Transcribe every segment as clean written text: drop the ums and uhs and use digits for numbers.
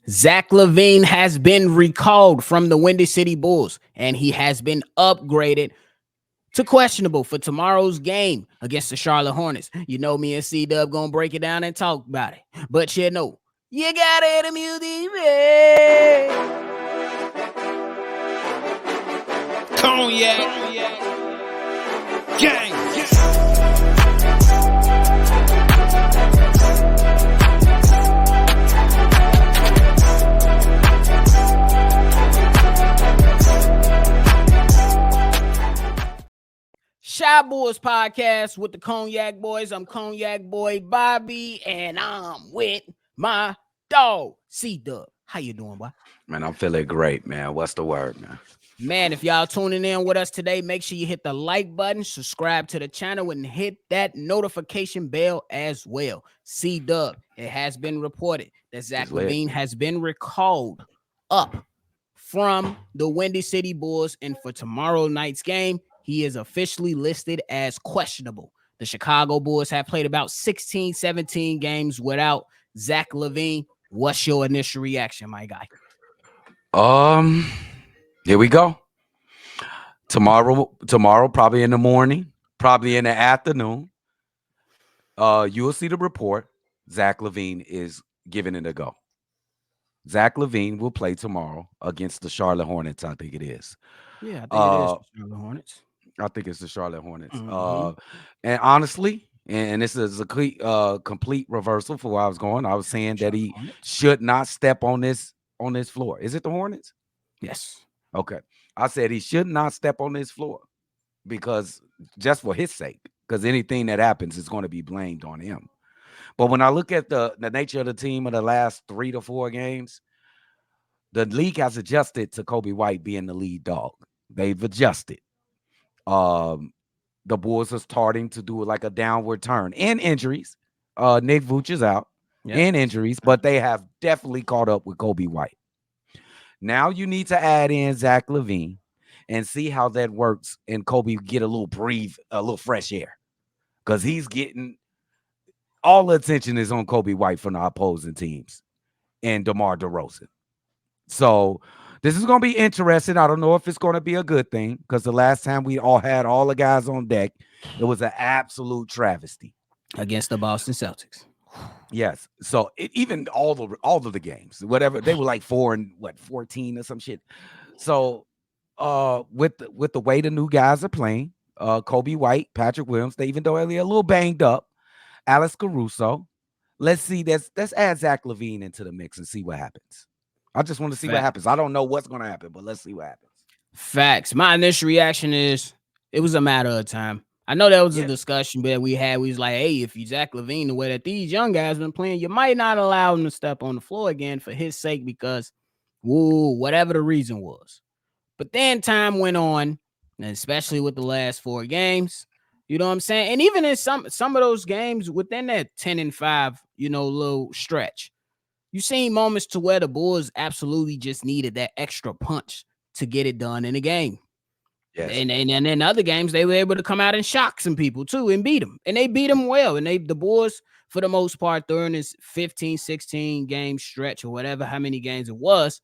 Zach LaVine has been recalled from the Windy City Bulls, and he has been upgraded to questionable for tomorrow's game against the Charlotte Hornets. You know me and CDubb gonna break it down and talk about it. But you gotta hit the music, Cognac, gang. Shy Boys Podcast with the Cognac Boys. I'm Cognac Boy Bobby, and I'm with my dog, CDubb. How you doing, boy? Man, I'm feeling great, man. What's the word, man? Man, if y'all tuning in with us today, make sure you hit the like button, subscribe to the channel, and hit that notification bell as well. CDubb, it has been reported that Zach LaVine has been recalled up from the Windy City Bulls, and for tomorrow night's game, he is officially listed as questionable. The Chicago Bulls have played about 16, 17 games without Zach LaVine. What's your initial reaction, my guy? Here we go. Tomorrow, probably in the morning, probably in the afternoon. You will see the report. Zach LaVine is giving it a go. Zach LaVine will play tomorrow against the Charlotte Hornets. I think it is. Yeah, I think it is the Charlotte Hornets. I think it's the Charlotte Hornets. And honestly, and this is a complete reversal for where I was going. I was saying that he should not step on this floor. Is it the Hornets? Yes. Okay. I said he should not step on this floor because just for his sake, because anything that happens is going to be blamed on him. But when I look at the nature of the team of the last 3 to 4 games, the league has adjusted to Kobe White being the lead dog. They've adjusted. The Bulls are starting to do like a downward turn and injuries. Nick Vooch is out and injuries, but they have definitely caught up with Kobe White. Now you need to add in Zach LaVine and see how that works, and Kobe get a little fresh air, because he's getting all the attention is on Kobe White from the opposing teams and DeMar DeRozan. So this is going to be interesting. I don't know if it's going to be a good thing, because the last time we all had all the guys on deck, it was an absolute travesty against the Boston Celtics. Yes. So even all of the games, whatever, they were like 14 or some shit. So with the way the new guys are playing, Kobe White, Patrick Williams, even though they're a little banged up, Alex Caruso. Let's see. Let's add Zach LaVine into the mix and see what happens. I just want to see what happens. I don't know what's going to happen, but let's see what happens. Facts. My initial reaction is it was a matter of time. I know that was a discussion that we had. We was like, hey, if you Zach LaVine, the way that these young guys been playing, you might not allow him to step on the floor again for his sake, because whatever the reason was. But then time went on, and especially with the last 4 games, you know what I'm saying? And even in some of those games within that 10-5, little stretch, you seen moments to where the Bulls absolutely just needed that extra punch to get it done in a game. Yes. And in other games, they were able to come out and shock some people too and beat them. And they beat them well. And the Bulls, for the most part, during this 15, 16 game stretch or whatever, how many games it was,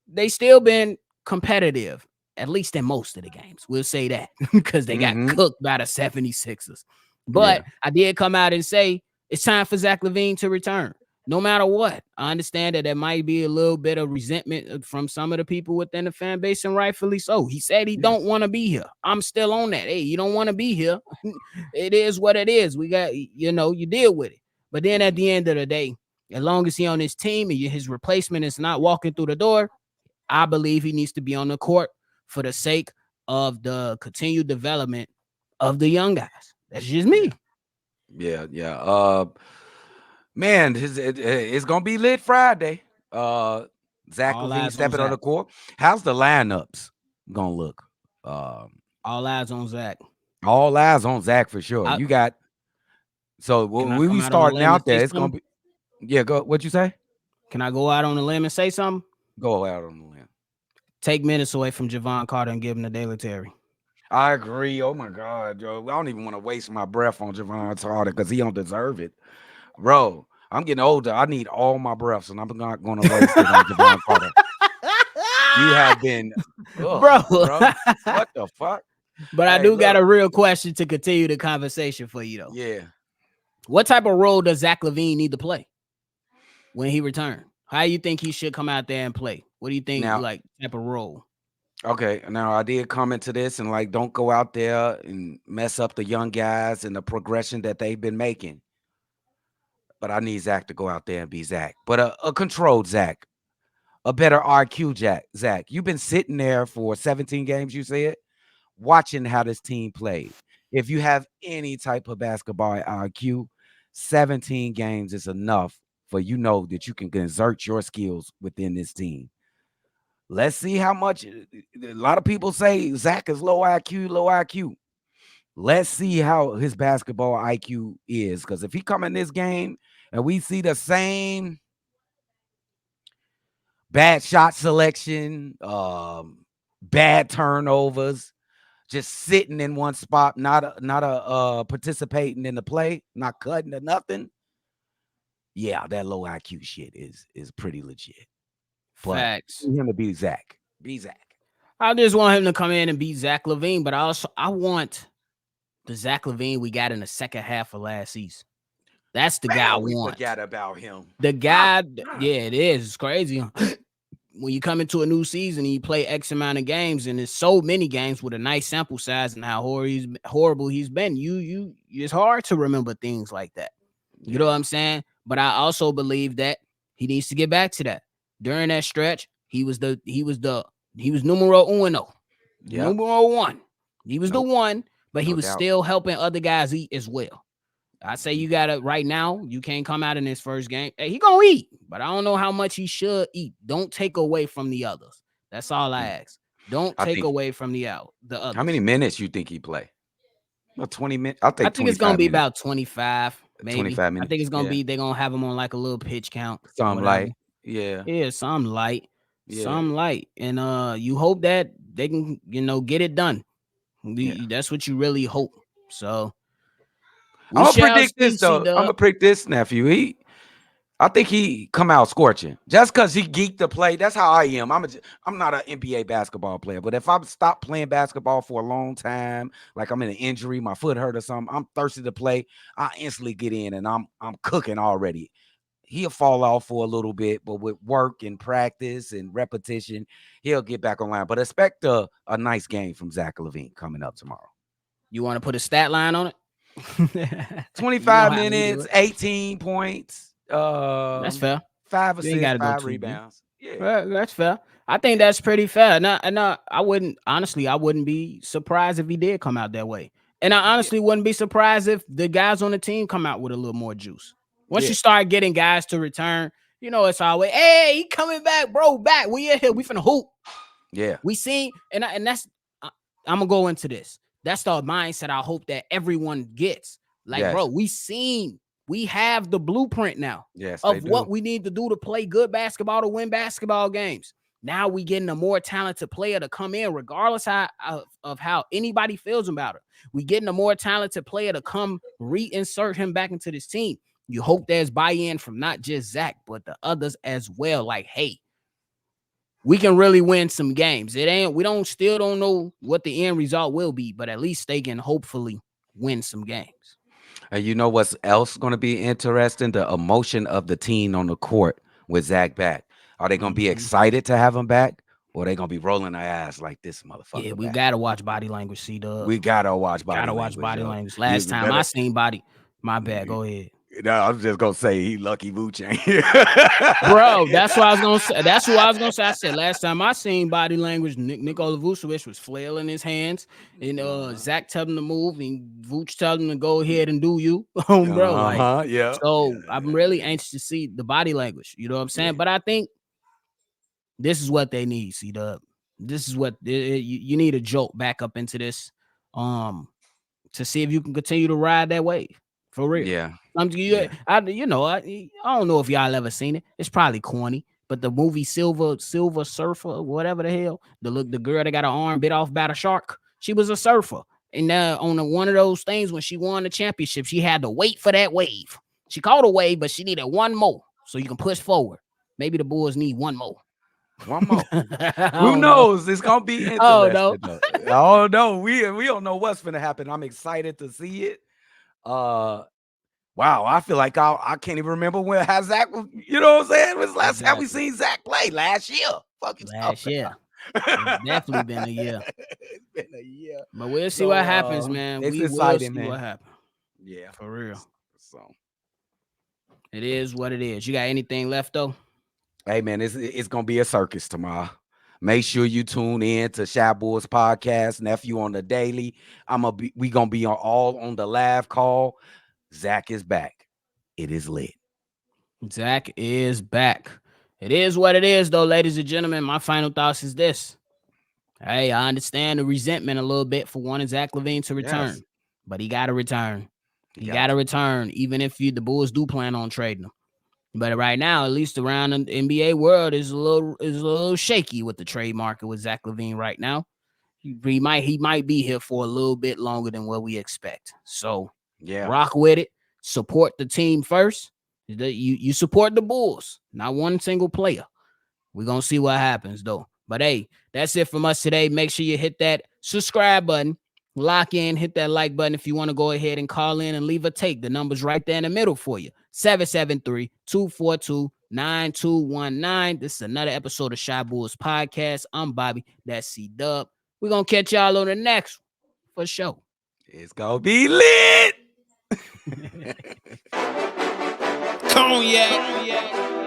they still been competitive, at least in most of the games. We'll say that, because they got cooked by the 76ers. But I did come out and say it's time for Zach LaVine to return. No matter what, I understand that there might be a little bit of resentment from some of the people within the fan base, and rightfully so. He said he don't want to be here. I'm still on that. Hey, you don't want to be here. It is what it is. We got, you deal with it. But then at the end of the day, as long as he on his team and his replacement is not walking through the door, I believe he needs to be on the court for the sake of the continued development of the young guys. That's just me. Yeah. Man, it's gonna be lit Friday. Zach LaVine stepping on the court. How's the lineups gonna look? All eyes on Zach. All eyes on Zach for sure. You got. So when we starting out there, it's gonna be. Yeah, go. What'd you say? Can I go out on the limb and say something? Go out on the limb. Take minutes away from Javon Carter and give him to Daly Terry. I agree. Oh my God, Joe. I don't even want to waste my breath on Javon Carter because he don't deserve it. Bro, I'm getting older. I need all my breaths, and I'm not going to waste it on Javon Carter. You have been, bro. bro. What the fuck? But I Hey, do got look. a real question to continue the conversation for you, though. Yeah. What type of role does Zach LaVine need to play when he returns? How you think he should come out there and play? What do you think, Now, like, type of role? okay. Now, I did comment to this and like, don't go out there and mess up the young guys and the progression that they've been making. But I need Zach to go out there and be Zach, but a controlled Zach, a better RQ Jack. Zach, you've been sitting there for 17 games, you said, watching how this team played. If you have any type of basketball IQ, 17 games is enough for that you can exert your skills within this team. Let's see how much. A lot of people say Zach is low IQ, low IQ. Let's see how his basketball IQ is, because if he come in this game and we see the same bad shot selection, bad turnovers, just sitting in one spot, not participating in the play, not cutting or nothing. Yeah, that low IQ shit is pretty legit. But Facts. him to be Zach. Be Zach. I just want him to come in and beat Zach LaVine, but I want the Zach LaVine we got in the second half of last season. That's the guy I We want. forgot about him. The guy, yeah, it is. It's crazy. When you come into a new season and you play X amount of games, and there's so many games with a nice sample size and how horrible he's been, it's hard to remember things like that. You know what I'm saying? But I also believe that he needs to get back to that. During that stretch, he was numero uno, numero one. He was the one, but he was still helping other guys eat as well. I say you gotta right now. You can't come out in his first game. Hey, he gonna eat, but I don't know how much he should eat. Don't take away from the others. That's all I ask. Don't take away from the others. How many minutes you think he play? About 20 minutes. I think it's gonna be about 25, maybe. 25 minutes. I think it's gonna be they're gonna have him on like a little pitch count. Something light. Yeah, some light. Some light. And you hope that they can, get it done. That's what you really hope. So I'm gonna predict this though. I'm gonna predict this, nephew. I think he come out scorching just because he geeked the play. That's how I am. I'm not an NBA basketball player, but if I stop playing basketball for a long time, like I'm in an injury, my foot hurt or something, I'm thirsty to play. I instantly get in and I'm cooking already. He'll fall off for a little bit, but with work and practice and repetition, he'll get back online. But expect a nice game from Zach LaVine coming up tomorrow. You want to put a stat line on it? 25 minutes, 18 points. That's fair. 5 assists, 5 rebounds. Yeah, that's fair. I think that's pretty fair. And I wouldn't be surprised if he did come out that way. And I honestly wouldn't be surprised if the guys on the team come out with a little more juice. Once you start getting guys to return, it's always, hey, he coming back, bro, back. We in here, we finna hoop. Yeah. We seen, and that's, I'm gonna go into this. That's the mindset I hope that everyone gets. Like, bro, we have the blueprint now of what we need to do to play good basketball, to win basketball games. Now we getting a more talented player to come in, regardless of how anybody feels about it. We getting a more talented player to come reinsert him back into this team. You hope there's buy-in from not just Zach, but the others as well. Like, hey, we can really win some games. We still don't know what the end result will be, but at least they can hopefully win some games. And you know what's else going to be interesting? The emotion of the team on the court with Zach back. Are they going to be excited to have him back? Or are they going to be rolling their ass like this motherfucker? Yeah, we got to watch body language, CDubb. We got to watch body language. Last time I seen body, my bad, go ahead. No, I was just gonna say he lucky Vooch ain't here. Bro, that's what I was gonna say. That's what I was gonna say. I said last time I seen body language, Nikola Vucevic was flailing his hands, and Zach told him to move, and Vooch told him to go ahead and do you, bro. So I'm really anxious to see the body language. You know what I'm saying? But I think this is what they need, CDubb. This is what you need a jolt back up into this, to see if you can continue to ride that wave. For real. Yeah. I don't know if y'all ever seen it. It's probably corny, but the movie Silver Surfer, whatever the hell, the girl that got her arm bit off by the shark, she was a surfer. And on one of those things, when she won the championship, she had to wait for that wave. She caught a wave, but she needed one more so you can push forward. Maybe the Bulls need one more. One more. Who knows? It's gonna be interesting. Oh no, we don't know what's gonna happen. I'm excited to see it. Wow, I feel like I can't even remember when Zach. You know what I'm saying? It was last time we seen Zach play last year. Last year. It's definitely been a year. It's been a year. But we'll see what happens, man. It's we exciting, will see man. what happens. Yeah, for real. So it is what it is. You got anything left though? Hey man, it's gonna be a circus tomorrow. Make sure you tune in to Shy Boys Podcast, Nephew on the Daily. We gonna be on the live call. Zach is back. It is lit. Zach is back. It is what it is, though, ladies and gentlemen. My final thoughts is this. Hey, I understand the resentment a little bit for wanting Zach LaVine to return, but he got to return. He got to return, even if the Bulls do plan on trading him. But right now, at least around the NBA world, is a little shaky with the trade market with Zach LaVine right now. He might be here for a little bit longer than what we expect. So rock with it. Support the team first. You support the Bulls, not one single player. We're going to see what happens, though. But, hey, that's it from us today. Make sure you hit that subscribe button. Lock in, hit that like button if you want to go ahead and call in and leave a take. The number's right there in the middle for you. 773-242-9219. This is another episode of Shy Bulls Podcast. I'm Bobby. That's CDubb. We're going to catch y'all on the next one for sure. It's going to be lit. Cognac.